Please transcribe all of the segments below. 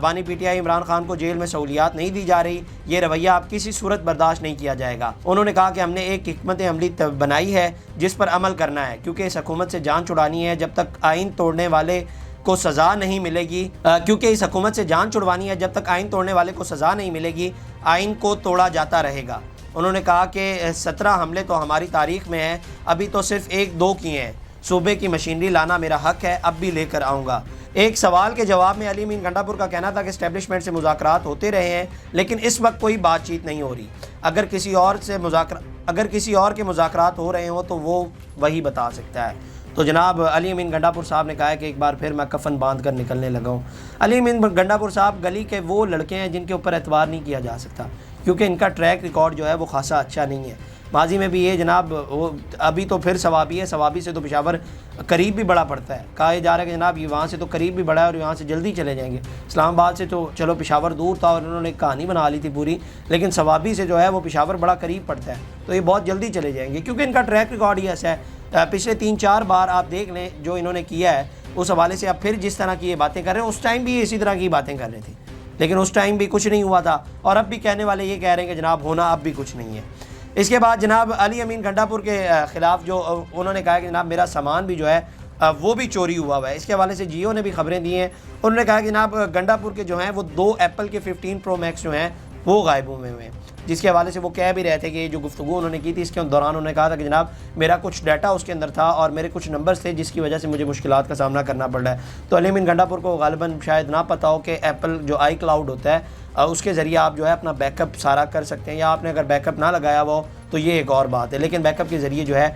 بانی P T I Imran Khan کو jail میں سہولیات نہیں دی جا رہی، یہ رویہ اب کسی صورت برداشت نہیں کیا جائے گا۔ انہوں نے کہا کہ ہم نے ایک حکمت عملی بنائی ہے جس پر عمل کرنا ہے، کیونکہ اس حکومت سے جان چھڑانی ہے جب تک آئین توڑنے والے کو سزا نہیں ملے گی کیونکہ اس حکومت سے جان چھڑوانی ہے جب تک آئین توڑنے والے کو سزا نہیں ملے گی، آئین کو توڑا جاتا رہے گا۔ انہوں نے کہا کہ 17 حملے تو ہماری تاریخ میں ہیں، ابھی تو صرف 1-2 کیے ہیں، صوبے کی مشینری لانا میرا حق ہے، اب بھی لے کر آؤں گا۔ ایک سوال کے جواب میں علی امین گنڈا پور کا کہنا تھا کہ اسٹیبلشمنٹ سے مذاکرات ہوتے رہے ہیں لیکن اس وقت کوئی بات چیت نہیں ہو رہی، اگر کسی اور کے مذاکرات ہو رہے ہوں تو وہ وہی بتا سکتا ہے۔ تو جناب علی امین گنڈا پور صاحب نے کہا ہے کہ ایک بار پھر میں کفن باندھ کر نکلنے لگا ہوں۔ علی امین گنڈا پور صاحب گلی کے وہ لڑکے ہیں جن کے اوپر اعتبار نہیں کیا جا سکتا، کیونکہ ان کا ٹریک ریکارڈ جو ہے وہ خاصا اچھا نہیں ہے۔ ماضی میں بھی یہ جناب وہ ابھی تو پھر ثوابی ہے، ثوابی سے تو پشاور قریب بھی بڑا پڑتا ہے، کہا جا رہا ہے کہ جناب یہ وہاں سے تو قریب بھی بڑا ہے اور یہاں سے جلدی چلے جائیں گے۔ اسلام آباد سے تو چلو پشاور دور تھا اور انہوں نے کہانی بنا لی تھی پوری، لیکن ثوابی سے جو ہے وہ پشاور بڑا قریب پڑتا ہے، تو یہ بہت جلدی چلے جائیں گے کیونکہ ان کا ٹریک ریکارڈ ہی ایسا ہے۔ پچھلے 3-4 بار آپ دیکھ لیں جو انہوں نے کیا ہے، اس حوالے سے اب پھر جس طرح کی یہ باتیں کر رہے ہیں، اس ٹائم بھی اسی طرح کی باتیں کر رہے تھے لیکن اس ٹائم بھی کچھ نہیں ہوا تھا، اور اب بھی کہنے والے یہ کہہ رہے ہیں کہ جناب ہونا اب بھی کچھ نہیں ہے۔ اس کے بعد جناب علی امین گنڈا پور کے خلاف جو انہوں نے کہا کہ جناب میرا سامان بھی جو ہے وہ بھی چوری ہوا ہے، اس کے حوالے سے جیو نے بھی خبریں دی ہیں۔ انہوں نے کہا کہ جناب گنڈا پور کے جو ہیں وہ 2 ایپل کے 15 پرو میکس جو ہیں وہ غائب ہوئے ہیں، جس کے حوالے سے وہ کہہ بھی رہے تھے کہ یہ جو گفتگو انہوں نے کی تھی اس کے دوران انہوں نے کہا تھا کہ جناب میرا کچھ ڈیٹا اس کے اندر تھا اور میرے کچھ نمبرز تھے جس کی وجہ سے مجھے مشکلات کا سامنا کرنا پڑ رہا ہے۔ تو علی امین گنڈا پور کو غالباً شاید نہ پتہ ہو کہ ایپل جو آئی کلاؤڈ ہوتا ہے اس کے ذریعے آپ جو ہے اپنا بیک اپ سارا کر سکتے ہیں، یا آپ نے اگر بیک اپ نہ لگایا ہوا ہو تو یہ ایک اور بات ہے، لیکن بیک اپ کے ذریعے جو ہے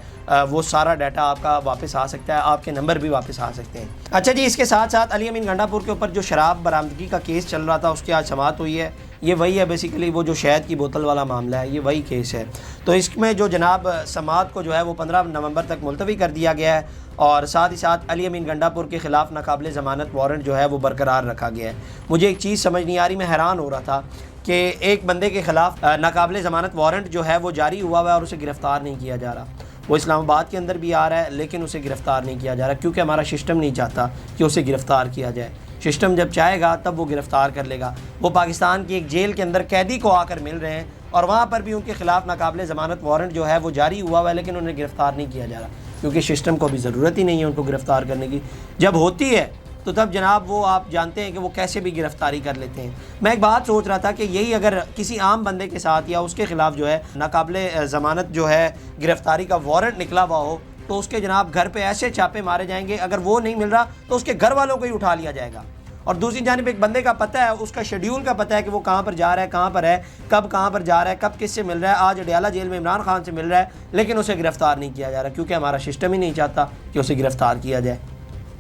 وہ سارا ڈیٹا آپ کا واپس آ سکتا ہے، آپ کے نمبر بھی واپس آ سکتے ہیں۔ اچھا جی، اس کے ساتھ ساتھ علی امین گنڈا پور کے اوپر جو شراب برآمدگی کا کیس چل رہا تھا اس کی آج سماعت ہوئی ہے۔ یہ وہی ہے بیسیکلی وہ جو شہد کی بوتل والا معاملہ ہے، یہ وہی کیس ہے۔ تو اس میں جو جناب سماعت کو جو ہے وہ 15 نومبر تک ملتوی کر دیا گیا ہے، اور ساتھ ہی ساتھ علی امین گنڈا پور کے خلاف ناقابل ضمانت وارنٹ جو ہے وہ برقرار رکھا گیا ہے۔ مجھے ایک چیز سمجھ نہیں آ رہی، میں حیران ہو رہا تھا کہ ایک بندے کے خلاف ناقابل ضمانت وارنٹ جو ہے وہ جاری ہوا ہوا ہے اور اسے گرفتار نہیں کیا جا رہا۔ وہ اسلام آباد کے اندر بھی آ رہا ہے لیکن اسے گرفتار نہیں کیا جا رہا، کیونکہ ہمارا سسٹم نہیں چاہتا کہ اسے گرفتار کیا جائے۔ سسٹم جب چاہے گا تب وہ گرفتار کر لے گا۔ وہ پاکستان کی ایک جیل کے اندر قیدی کو آ کر مل رہے ہیں اور وہاں پر بھی ان کے خلاف ناقابل ضمانت وارنٹ جو ہے وہ جاری ہوا ہوا ہے لیکن انہیں گرفتار نہیں کیا جا رہا، کیونکہ سسٹم کو بھی ضرورت ہی نہیں ہے ان کو گرفتار کرنے کی۔ جب ہوتی ہے تو تب جناب وہ آپ جانتے ہیں کہ وہ کیسے بھی گرفتاری کر لیتے ہیں۔ میں ایک بات سوچ رہا تھا کہ یہی اگر کسی عام بندے کے ساتھ یا اس کے خلاف جو ہے ناقابل ضمانت جو ہے گرفتاری کا وارنٹ نکلا ہوا ہو تو اس کے جناب گھر پہ ایسے چھاپے مارے جائیں گے، اگر وہ نہیں مل رہا تو اس کے گھر والوں کو ہی اٹھا لیا جائے گا۔ اور دوسری جانب ایک بندے کا پتہ ہے، اس کا شیڈیول کا پتہ ہے کہ وہ کہاں پر جا رہا ہے، کہاں پر ہے، کب کہاں پر جا رہا ہے، کب کس سے مل رہا ہے۔ آج اڈیالہ جیل میں عمران خان سے مل رہا ہے لیکن اسے گرفتار نہیں کیا جا رہا کیونکہ ہمارا سسٹم ہی نہیں چاہتا کہ اسے گرفتار کیا جائے۔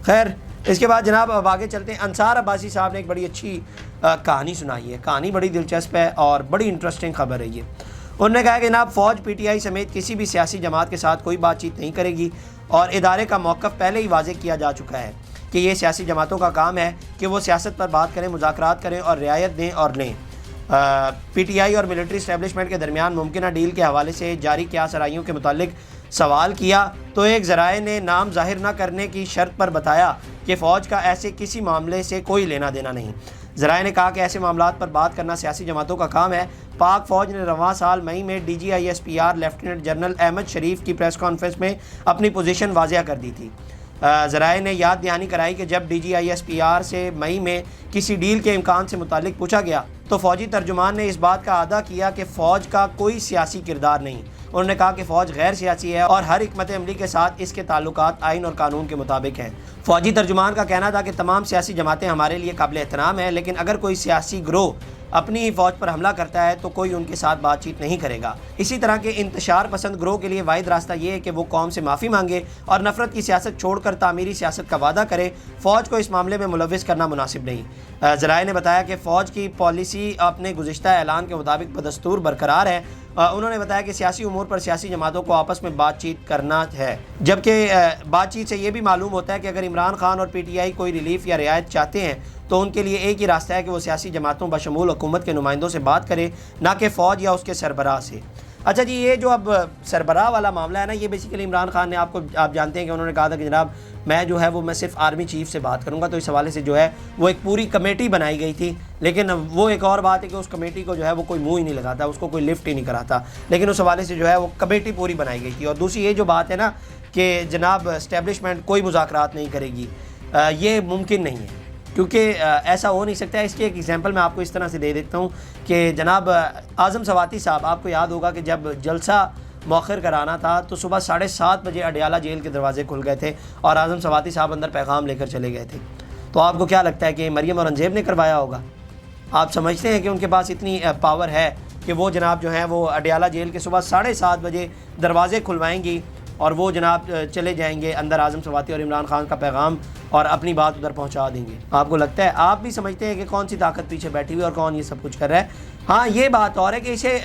خیر، اس کے بعد جناب اب آگے چلتے ہیں۔ انصار عباسی صاحب نے ایک بڑی اچھی کہانی سنائی ہے، کہانی بڑی دلچسپ ہے اور بڑی انٹرسٹنگ خبر ہے یہ۔ انہوں نے کہا کہ جناب فوج پی ٹی آئی سمیت کسی بھی سیاسی جماعت کے ساتھ کوئی بات چیت نہیں کرے گی، اور ادارے کا موقف پہلے ہی واضح کیا جا چکا ہے کہ یہ سیاسی جماعتوں کا کام ہے کہ وہ سیاست پر بات کریں، مذاکرات کریں اور رعایت دیں اور لیں۔ پی ٹی آئی اور ملٹری اسٹیبلشمنٹ کے درمیان ممکنہ ڈیل کے حوالے سے جاری قیاس آرائیوں کے متعلق سوال کیا تو ایک ذرائع نے نام ظاہر نہ کرنے کی شرط پر بتایا کہ فوج کا ایسے کسی معاملے سے کوئی لینا دینا نہیں۔ ذرائع نے کہا کہ ایسے معاملات پر بات کرنا سیاسی جماعتوں کا کام ہے۔ پاک فوج نے رواں سال مئی میں D G I S P R lieutenant general Ahmed Sharif کی پریس کانفرنس میں اپنی پوزیشن واضح کر دی تھی۔ ذرائع نے یاد دہانی کرائی کہ جب D G I S P R سے مئی میں کسی ڈیل کے امکان سے متعلق پوچھا گیا تو فوجی ترجمان نے اس بات کا اعادہ کیا کہ فوج کا کوئی سیاسی کردار نہیں۔ انہوں نے کہا کہ فوج غیر سیاسی ہے اور ہر حکمت عملی کے ساتھ اس کے تعلقات آئین اور قانون کے مطابق ہیں۔ فوجی ترجمان کا کہنا تھا کہ تمام سیاسی جماعتیں ہمارے لیے قابل احترام ہیں، لیکن اگر کوئی سیاسی گروہ اپنی ہی فوج پر حملہ کرتا ہے تو کوئی ان کے ساتھ بات چیت نہیں کرے گا۔ اسی طرح کے انتشار پسند گروہ کے لیے واحد راستہ یہ ہے کہ وہ قوم سے معافی مانگے اور نفرت کی سیاست چھوڑ کر تعمیری سیاست کا وعدہ کرے۔ فوج کو اس معاملے میں ملوث کرنا مناسب نہیں۔ ذرائع نے بتایا کہ فوج کی پالیسی اپنے گزشتہ اعلان کے مطابق بدستور برقرار ہے۔ انہوں نے بتایا کہ سیاسی امور پر سیاسی جماعتوں کو آپس میں بات چیت کرنا ہے، جبکہ بات چیت سے یہ بھی معلوم ہوتا ہے کہ اگر عمران خان اور پی ٹی آئی کوئی ریلیف یا رعایت چاہتے ہیں تو ان کے لیے ایک ہی راستہ ہے کہ وہ سیاسی جماعتوں بشمول حکومت کے نمائندوں سے بات کرے، نہ کہ فوج یا اس کے سربراہ سے۔ اچھا جی، یہ جو اب سربراہ والا معاملہ ہے نا، یہ بیسیکلی عمران خان نے آپ جانتے ہیں کہ انہوں نے کہا تھا کہ جناب میں جو ہے وہ میں صرف آرمی چیف سے بات کروں گا، تو اس حوالے سے جو ہے وہ ایک پوری کمیٹی بنائی گئی تھی، لیکن وہ ایک اور بات ہے کہ اس کمیٹی کو جو ہے وہ کوئی منہ ہی نہیں لگاتا، اس کو کوئی لفٹ ہی نہیں کراتا، لیکن اس حوالے سے جو ہے وہ کمیٹی پوری بنائی گئی تھی۔ اور دوسری یہ جو بات ہے نا کہ جناب اسٹیبلشمنٹ کوئی مذاکرات نہیں کرے گی، یہ ممکن نہیں ہے، کیونکہ ایسا ہو نہیں سکتا ہے۔ اس کی ایک ایگزامپل میں آپ کو اس طرح سے دے دیتا ہوں کہ جناب اعظم سواتی صاحب، آپ کو یاد ہوگا کہ جب جلسہ مؤخر کرانا تھا تو صبح 7:30 بجے اڈیالہ جیل کے دروازے کھل گئے تھے اور اعظم سواتی صاحب اندر پیغام لے کر چلے گئے تھے۔ تو آپ کو کیا لگتا ہے کہ مریم اورنگزیب نے کروایا ہوگا؟ آپ سمجھتے ہیں کہ ان کے پاس اتنی پاور ہے کہ وہ جناب جو ہیں وہ اڈیالہ جیل کے صبح 7:30 بجے دروازے کھلوائیں گی اور وہ جناب چلے جائیں گے اندر اعظم سواتی اور عمران خان کا پیغام اور اپنی بات ادھر پہنچا دیں گے؟ آپ کو لگتا ہے؟ آپ بھی سمجھتے ہیں کہ کون سی طاقت پیچھے بیٹھی ہوئی اور کون یہ سب کچھ کر رہا ہے؟ ہاں یہ بات اور ہے کہ اسے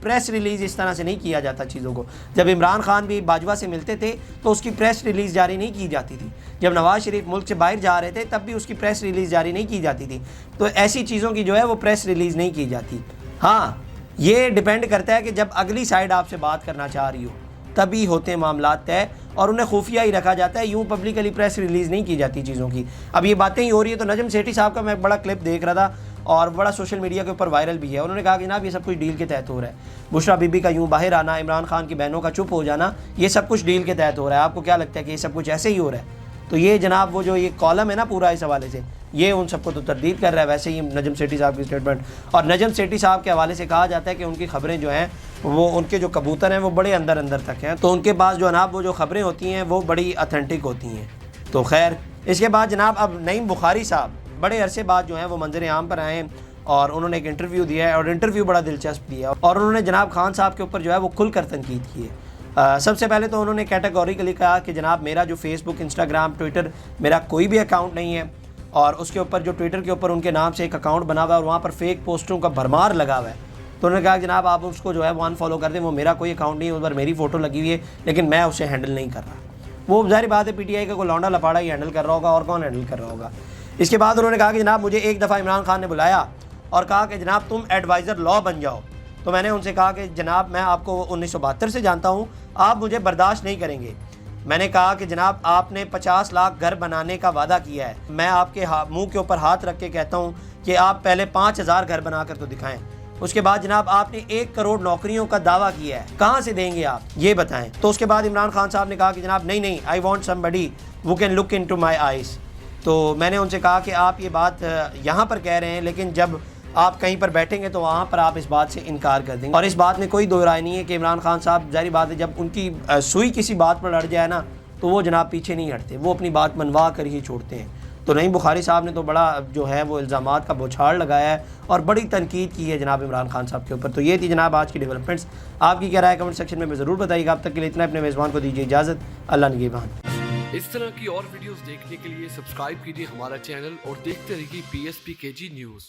پریس ریلیز اس طرح سے نہیں کیا جاتا چیزوں کو۔ جب عمران خان بھی باجوہ سے ملتے تھے تو اس کی پریس ریلیز جاری نہیں کی جاتی تھی، جب نواز شریف ملک سے باہر جا رہے تھے تب بھی اس کی پریس ریلیز جاری نہیں کی جاتی تھی، تو ایسی چیزوں کی جو ہے وہ پریس ریلیز نہیں کی جاتی۔ ہاں یہ ڈیپینڈ کرتا ہے کہ جب اگلی سائیڈ آپ سے بات کرنا چاہ رہی ہو تبھی ہوتے ہیں معاملات طے، اور انہیں خفیہ ہی رکھا جاتا ہے، یوں پبلکلی پریس ریلیز نہیں کی جاتی چیزوں کی۔ اب یہ باتیں ہی ہو رہی ہے تو نجم سیٹھی صاحب کا میں ایک بڑا کلپ دیکھ رہا تھا اور بڑا سوشل میڈیا کے اوپر وائرل بھی ہے۔ انہوں نے کہا کہ جناب یہ سب کچھ ڈیل کے تحت ہو رہا ہے، بشرا بی بی کا یوں باہر آنا، عمران خان کی بہنوں کا چپ ہو جانا، یہ سب کچھ ڈیل کے تحت ہو رہا ہے۔ آپ کو کیا لگتا ہے کہ یہ سب کچھ ایسے ہی ہو رہا ہے؟ تو یہ جناب وہ جو یہ کالم ہے نا پورا اس حوالے سے، یہ ان سب کو تو تردید کر رہا ہے۔ ویسے ہی نجم سیٹھی صاحب کی اسٹیٹمنٹ، اور نجم سیٹھی صاحب کے حوالے سے کہا جاتا ہے کہ ان کی خبریں جو ہیں وہ ان کے جو کبوتر ہیں وہ بڑے اندر تک ہیں، تو ان کے پاس جو جناب وہ جو خبریں ہوتی ہیں وہ بڑی اتھینٹک ہوتی ہیں۔ تو خیر اس کے بعد جناب اب نعیم بخاری صاحب بڑے عرصے بعد جو ہیں وہ منظر عام پر آئے ہیں اور انہوں نے ایک انٹرویو دیا ہے، اور انٹرویو بڑا دلچسپ دیا، اور انہوں نے جناب خان صاحب کے اوپر جو ہے وہ کھل کر تنقید کی ہے۔ سب سے پہلے تو انہوں نے کیٹیگوریکلی کہا کہ جناب میرا جو فیس بک، انسٹاگرام، ٹویٹر، میرا کوئی بھی اکاؤنٹ نہیں ہے، اور اس کے اوپر جو ٹویٹر کے اوپر ان کے نام سے ایک اکاؤنٹ بنا ہوا ہے اور وہاں پر فیک پوسٹوں کا بھرمار لگا ہوا ہے، تو انہوں نے کہا کہ جناب آپ اس کو جو ہے وہ انفالو کر دیں، وہ میرا کوئی اکاؤنٹ نہیں ہے، اس پر میری فوٹو لگی ہوئی ہے لیکن میں اسے ہینڈل نہیں کر رہا۔ وہ ظاہر بات ہے پی ٹی آئی کا کوئی لونڈا لپاڑا ہی ہینڈل کر رہا ہوگا، اور کون ہینڈل کر رہا ہوگا۔ اس کے بعد انہوں نے کہا کہ جناب مجھے ایک دفعہ عمران خان نے بلایا اور کہا کہ جناب تم ایڈوائزر لا بن جاؤ، تو میں نے ان سے کہا کہ جناب میں آپ کو 1972 سے جانتا ہوں، آپ مجھے برداشت نہیں کریں گے۔ میں نے کہا کہ جناب آپ نے 50 لاکھ گھر بنانے کا وعدہ کیا ہے، میں آپ کے منہ کے اوپر ہاتھ رکھ کے کہتا ہوں کہ آپ پہلے 5000 گھر بنا کر تو دکھائیں۔ اس کے بعد جناب آپ نے 1 کروڑ نوکریوں کا دعویٰ کیا ہے، کہاں سے دیں گے آپ یہ بتائیں؟ تو اس کے بعد عمران خان صاحب نے کہا کہ جناب نہیں I want somebody who can look into my eyes۔ تو میں نے ان سے کہا کہ آپ یہ بات یہاں پر کہہ رہے ہیں لیکن جب آپ کہیں پر بیٹھیں گے تو وہاں پر آپ اس بات سے انکار کر دیں گے۔ اور اس بات میں کوئی دو رائے نہیں ہے کہ عمران خان صاحب ظاہر بات ہے جب ان کی سوئی کسی بات پر اڑ جائے نا تو وہ جناب پیچھے نہیں ہٹتے، وہ اپنی بات منوا کر ہی چھوڑتے ہیں۔ تو نعیم بخاری صاحب نے تو بڑا جو ہے وہ الزامات کا بوچھاڑ لگایا ہے اور بڑی تنقید کی ہے جناب عمران خان صاحب کے اوپر۔ تو یہ تھی جناب آج کی ڈیولپمنٹس، آپ کی کیا رائے کمنٹ سیکشن میں ضرور بتائیے گا۔ اب تک کے لیے اتنا، اپنے میزبان کو دیجیے اجازت، اللہ نگہبان۔ اس طرح کی اور ویڈیوز دیکھنے کے لیے سبسکرائب کیجیے ہمارا چینل اور دیکھتے رہیے PSPKG نیوز۔